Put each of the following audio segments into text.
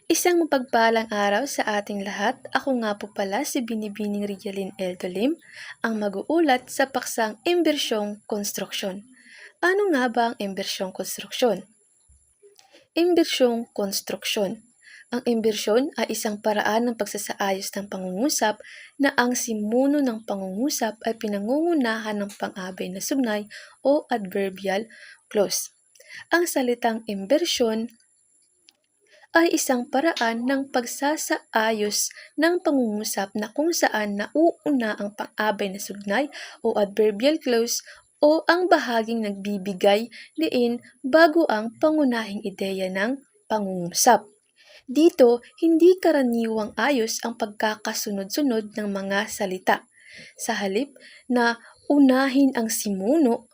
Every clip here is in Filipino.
Isang mapagpalang araw sa ating lahat. Ako nga po pala si Binibining Rialin Eldolim, ang mag-uulat sa paksang Imbersyong Konstruksyon. Ano nga ba ang imbersyong konstruksyon? Imbersyong konstruksyon. Ang imbersyon ay isang paraan ng pagsasaayos ng pangungusap na ang simuno ng pangungusap ay pinangungunahan ng pang-abay na sugnay o adverbial clause. Ang salitang imbersyon ay isang paraan ng pagsasaayos ng pangungusap na kung saan nauuna ang pang-abay na sugnay o adverbial clause o ang bahaging nagbibigay diin bago ang pangunahing ideya ng pangungusap. Dito, hindi karaniwang ayos ang pagkakasunod-sunod ng mga salita. Sa halip na unahin ang simuno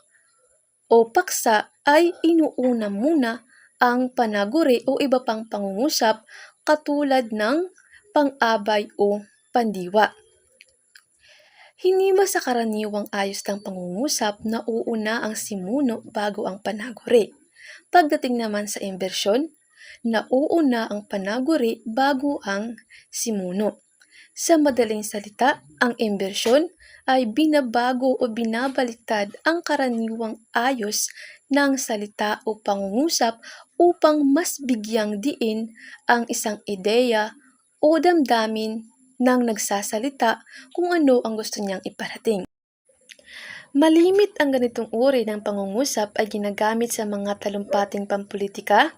o paksa ay inuuna muna ang panaguri o iba pang pangungusap katulad ng pang-abay o pandiwa. Hindi sa karaniwang ayos ng pangungusap na uuna ang simuno bago ang panaguri. Pagdating naman sa imbersyon, nauuna ang panaguri bago ang simuno. Sa madaling salita, ang imbersyon ay binabago o binabaliktad ang karaniwang ayos ng salita o pangungusap upang mas bigyang diin ang isang ideya o damdamin ng nagsasalita kung ano ang gusto niyang iparating. Malimit ang ganitong uri ng pangungusap ay ginagamit sa mga talumpating pampulitika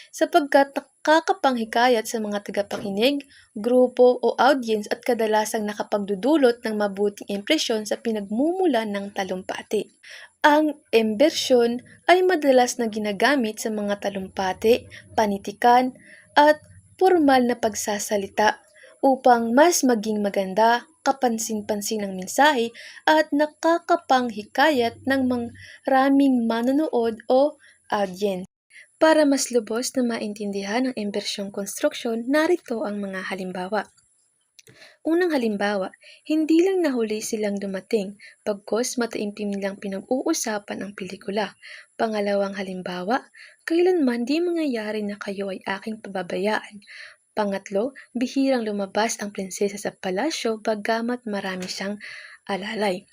sapagkat nakakapanghikayat sa mga tagapakinig, grupo o audience at kadalasang nakapagdudulot ng mabuting impresyon sa pinagmumulan ng talumpati. Ang imbersyon ay madalas na ginagamit sa mga talumpati, panitikan at formal na pagsasalita upang mas maging maganda, kapansin-pansin ang mensahe at nakakapanghikayat ng maraming manonood o audience. Para mas lubos na maintindihan ang imbersyong konstruksyon, narito ang mga halimbawa. Unang halimbawa, hindi lang nahuli silang dumating, pagkos mataimpim nilang pinag-uusapan ang pelikula. Pangalawang halimbawa, kailanman di mangyayari na kayo ay aking pababayaan. Pangatlo, bihirang lumabas ang prinsesa sa palasyo bagamat marami siyang alalay.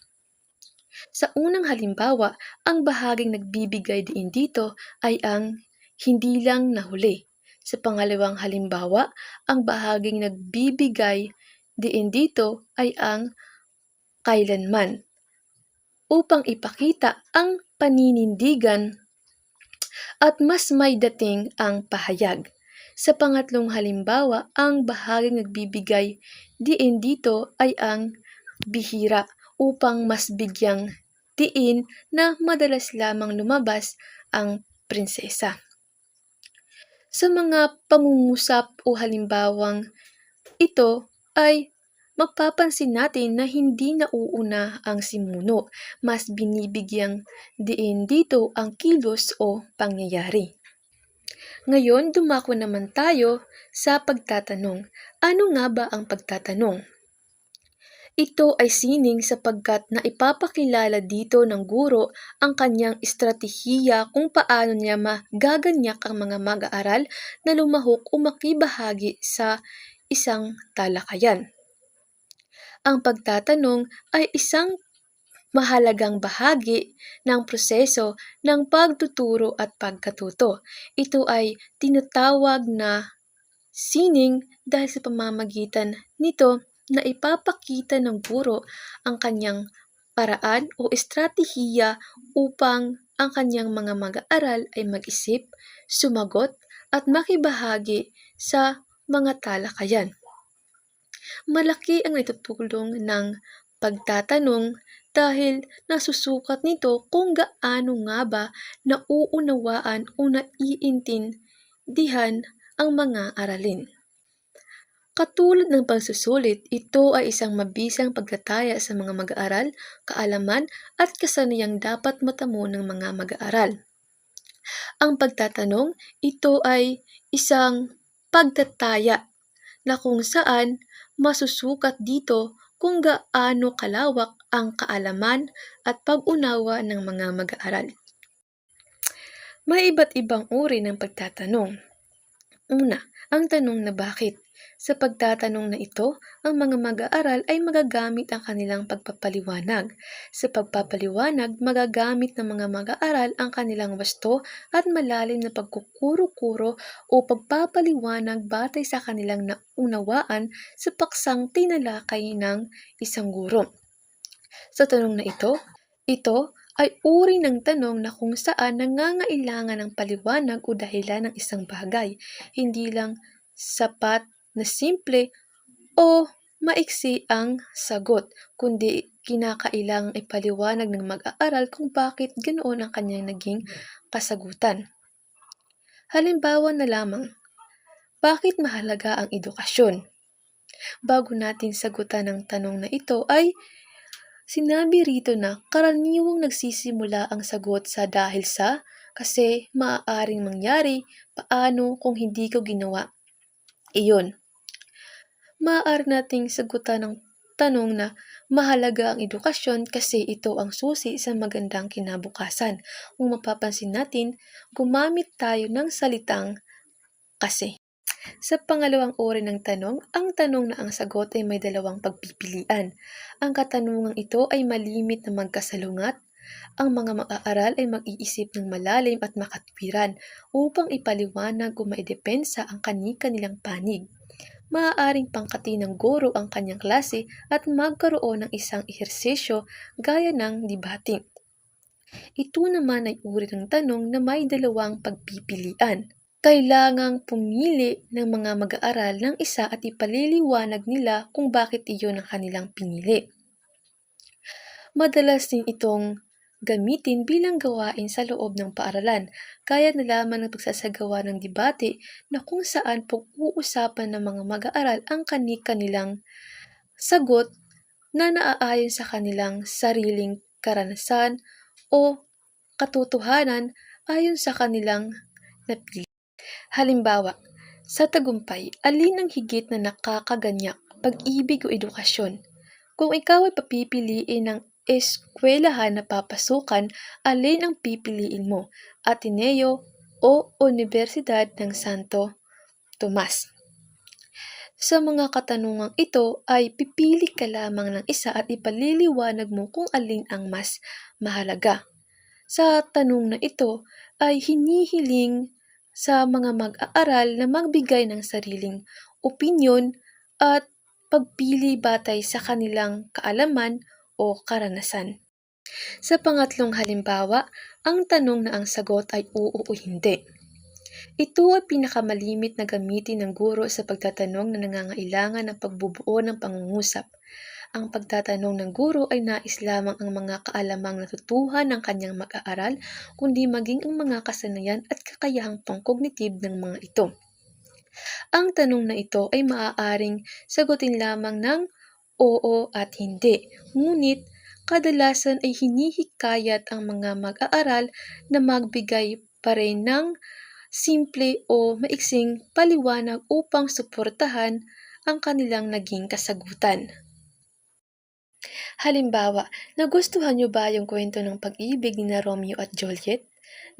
Sa unang halimbawa, ang bahaging nagbibigay diin dito ay ang hindi lang nahuli. Sa pangalawang halimbawa, ang bahaging nagbibigay diin dito ay ang kailanman upang ipakita ang paninindigan at mas may dating ang pahayag. Sa pangatlong halimbawa, ang bahaging nagbibigay diin dito ay ang bihira upang mas bigyang diin na madalas lamang lumabas ang prinsesa. Sa mga pangungusap o halimbawang ito ay mapapansin natin na hindi nauuna ang simuno, mas binibigyang diin dito ang kilos o pangyayari. Ngayon, dumako naman tayo sa pagtatanong. Ano nga ba ang pagtatanong? Ito ay sining sapagkat naipapakilala dito ng guro ang kanyang estratehiya kung paano niya magaganyak ang mga mag-aaral na lumahok o makibahagi sa isang talakayan. Ang pagtatanong ay isang mahalagang bahagi ng proseso ng pagtuturo at pagkatuto. Ito ay tinatawag na sining dahil sa pamamagitan nito na ipapakita ng guro ang kanyang paraan o estratehiya upang ang kanyang mga mag-aaral ay mag-isip, sumagot at makibahagi sa mga talakayan. Malaki ang itutulong ng pagtatanong dahil nasusukat nito kung gaano nga ba nauunawaan o naiintindihan ang mga aralin. Katulad ng pagsusulit, ito ay isang mabisang pagtataya sa mga mag-aaral, kaalaman at kasanayang dapat matamo ng mga mag-aaral. Ang pagtatanong, ito ay isang pagtataya na kung saan masusukat dito kung gaano kalawak ang kaalaman at pag-unawa ng mga mag-aaral. May iba't ibang uri ng pagtatanong. Una, ang tanong na bakit. Sa pagtatanong na ito, ang mga mag-aaral ay magagamit ang kanilang pagpapaliwanag. Sa pagpapaliwanag, magagamit ng mga mag-aaral ang kanilang wasto at malalim na pagkukuro-kuro o pagpapaliwanag batay sa kanilang naunawaan sa paksang tinalakay ng isang guro. Sa tanong na ito ay uri ng tanong na kung saan nangangailangan ng paliwanag o dahilan ng isang bagay, hindi lang sapat na simple o maiksi ang sagot, kundi kinakailangang ipaliwanag ng mag-aaral kung bakit ganoon ang kanyang naging kasagutan. Halimbawa na lamang, bakit mahalaga ang edukasyon? Bago natin sagutan ang tanong na ito ay sinabi rito na karaniwang nagsisimula ang sagot sa dahil sa, kasi maaaring mangyari, paano kung hindi ko ginawa. Iyon. Maaari nating sagutan ng tanong na mahalaga ang edukasyon kasi ito ang susi sa magandang kinabukasan. Kung mapapansin natin, gumamit tayo ng salitang kasi. Sa pangalawang uri ng tanong, ang tanong na ang sagot ay may dalawang pagpipilian. Ang katanungang ito ay malimit na magkasalungat. Ang mga mag-aaral ay mag-iisip ng malalim at makatwiran upang ipaliwanag o maidepensa ang kani-kanilang panig. Maaaring pangkati ng guro ang kanyang klase at magkaroon ng isang ehersisyo gaya ng debate. Ito naman ay uri ng tanong na may dalawang pagpipilian. Kailangang pumili ng mga mag-aaral ng isa at ipaliliwanag nila kung bakit iyon ang kanilang pinili. Madalas din itong gamitin bilang gawain sa loob ng paaralan, kaya na lamang ng pagsasagawa ng debate na kung saan pag-uusapan ng mga mag-aaral ang kani-kanilang sagot na naaayon sa kanilang sariling karanasan o katotohanan ayon sa kanilang napili. Halimbawa, sa tagumpay, alin ang higit na nakakaganyak, pag-ibig o edukasyon? Kung ikaw ay papipiliin ng eskwelahan na papasukan, alin ang pipiliin mo? Ateneo o Universidad ng Santo Tomas? Sa mga katanungang ito ay pipili ka lamang ng isa at ipaliliwanag mo kung alin ang mas mahalaga. Sa tanong na ito ay hinihiling sa mga mag-aaral na magbigay ng sariling opinyon at pagpili batay sa kanilang kaalaman o karanasan. Sa pangatlong halimbawa, ang tanong na ang sagot ay oo o hindi. Ito ay pinakamalimit na gamitin ng guro sa pagtatanong na nangangailangan ng pagbubuo ng pangungusap. Ang pagtatanong ng guro ay nais lamang ang mga kaalamang natutuhan ng kanyang mag-aaral, kundi maging ang mga kasanayan at kakayahang pangkognitib ng mga ito. Ang tanong na ito ay maaaring sagutin lamang ng oo at hindi, ngunit kadalasan ay hinihikayat ang mga mag-aaral na magbigay pa rin ng simple o maiksing paliwanag upang suportahan ang kanilang naging kasagutan. Halimbawa, nagustuhan niyo ba yung kwento ng pag-ibig ni Romeo at Juliet?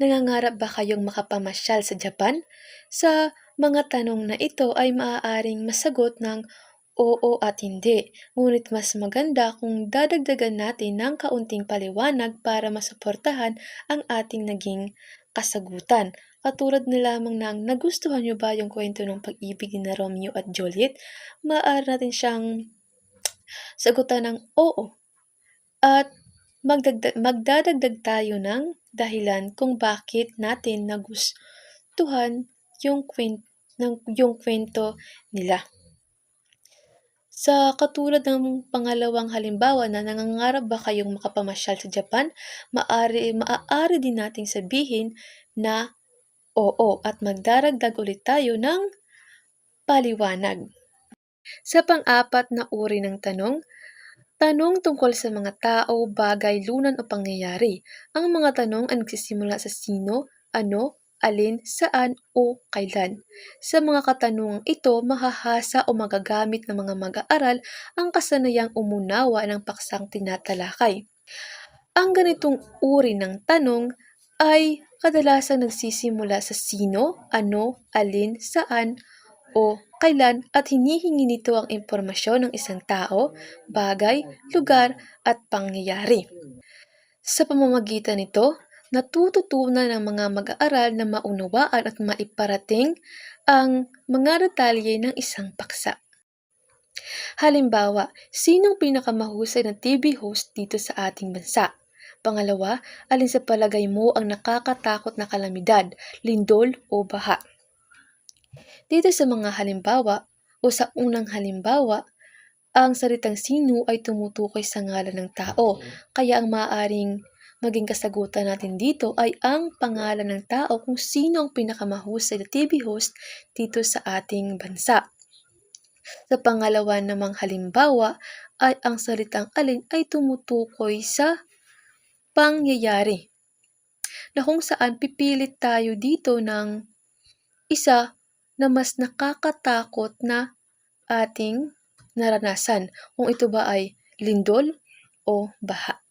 Nangangarap ba kayong makapamasyal sa Japan? Sa mga tanong na ito ay maaaring masagot ng oo at hindi, ngunit mas maganda kung dadagdagan natin ng kaunting paliwanag para masuportahan ang ating naging kasagutan. Katulad na lamang ng nagustuhan niyo ba yung kwento ng pag-ibig ni Romeo at Juliet? Maaari natin siyang sagutan ng oo at magdadagdag tayo ng dahilan kung bakit natin nagustuhan yung kwento nila. Sa katulad ng pangalawang halimbawa na nangangarap ba kayong makapamasyal sa Japan, maaari din nating sabihin na oo at magdaragdag ulit tayo ng paliwanag. Sa pang-apat na uri ng tanong tungkol sa mga tao, bagay, lunan o pangyayari. Ang mga tanong ay nagsisimula sa sino, ano, alin, saan o kailan. Sa mga katanungang ito, mahahasa o magagamit ng mga mag-aaral ang kasanayang umunawa ng paksang tinatalakay. Ang ganitong uri ng tanong ay Kadalasang nagsisimula sa sino, ano, alin, saan, o kailan at hinihingi nito ang impormasyon ng isang tao, bagay, lugar at pangyayari. Sa pamamagitan nito, natututunan ng mga mag-aaral na maunawaan at maiparating ang mga detalye ng isang paksa. Halimbawa, sinong pinakamahusay na TV host dito sa ating bansa? Pangalawa, alin sa palagay mo ang nakakatakot na kalamidad, lindol o baha? Dito sa mga halimbawa o sa unang halimbawa, ang salitang sino ay tumutukoy sa ngalan ng tao, kaya ang maaaring maging kasagutan natin dito ay ang pangalan ng tao kung sino ang pinakamahusay na TV host dito sa ating bansa. Sa pangalawa namang halimbawa ay ang salitang alin ay tumutukoy sa pangyayari, na kung saan pipilit tayo dito ng isa na mas nakakatakot na ating naranasan, kung ito ba ay lindol o baha.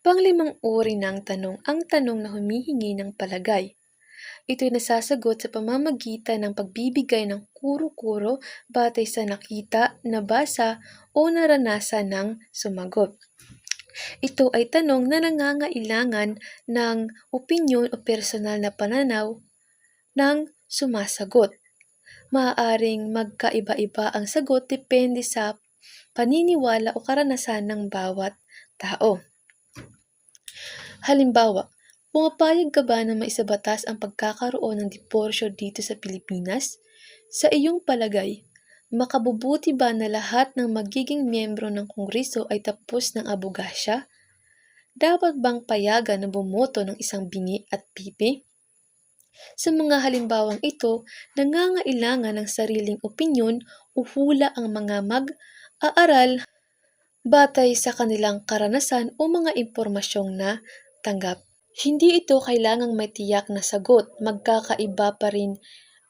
Panglimang uri ng tanong, ang tanong na humihingi ng palagay. Ito'y nasasagot sa pamamagitan ng pagbibigay ng kuro-kuro batay sa nakita, nabasa o naranasan ng sumagot. Ito ay tanong na nangangailangan ng opinyon o personal na pananaw ng sumasagot. Maaaring magkaiba-iba ang sagot depende sa paniniwala o karanasan ng bawat tao. Halimbawa, pumapayag ka ba na maisabatas ang pagkakaroon ng diporsyo dito sa Pilipinas? Sa iyong palagay, makabubuti ba na lahat ng magiging miyembro ng Kongreso ay tapos ng abogasya? Dapat bang payagan na bumoto ng isang bingi at pipi? Sa mga halimbawang ito, nangangailangan ng sariling opinyon o hula ang mga mag-aaral batay sa kanilang karanasan o mga impormasyong na tanggap. Hindi ito kailangang may tiyak na sagot, magkakaiba pa rin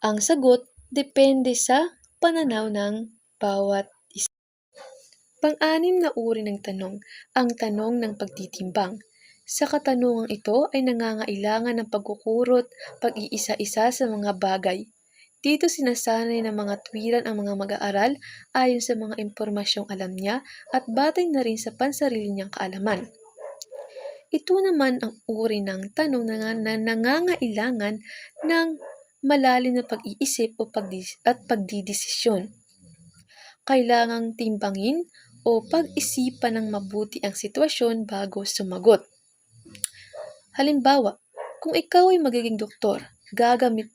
ang sagot depende sa pananaw ng bawat isa. Pang-anim na uri ng tanong, ang tanong ng pagtitimbang. Sa katanungang ito ay nangangailangan ng pagkukurot, pag-iisa-isa sa mga bagay. Dito sinasanay ng mga tuwiran ang mga mag-aaral ayon sa mga impormasyong alam niya at batay na rin sa pansarili niyang kaalaman. Ito naman ang uri ng tanong na nangangailangan ng malalim na pag-iisip at pagdidesisyon. Kailangang timbangin o pag-isipan ng mabuti ang sitwasyon bago sumagot. Halimbawa, kung ikaw ay magiging doktor,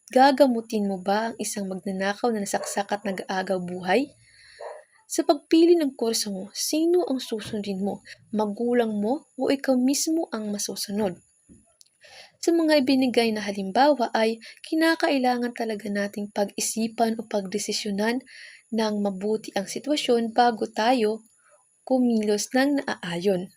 gagamutin mo ba ang isang magnanakaw na nasaksak at nag-aagaw buhay? Sa pagpili ng kurso mo, sino ang susundin mo? Magulang mo o ikaw mismo ang masusunod? Sa mga ibinigay na halimbawa ay kinakailangan talaga nating pag-isipan o pagdesisyonan ng mabuti ang sitwasyon bago tayo kumilos ng naaayon.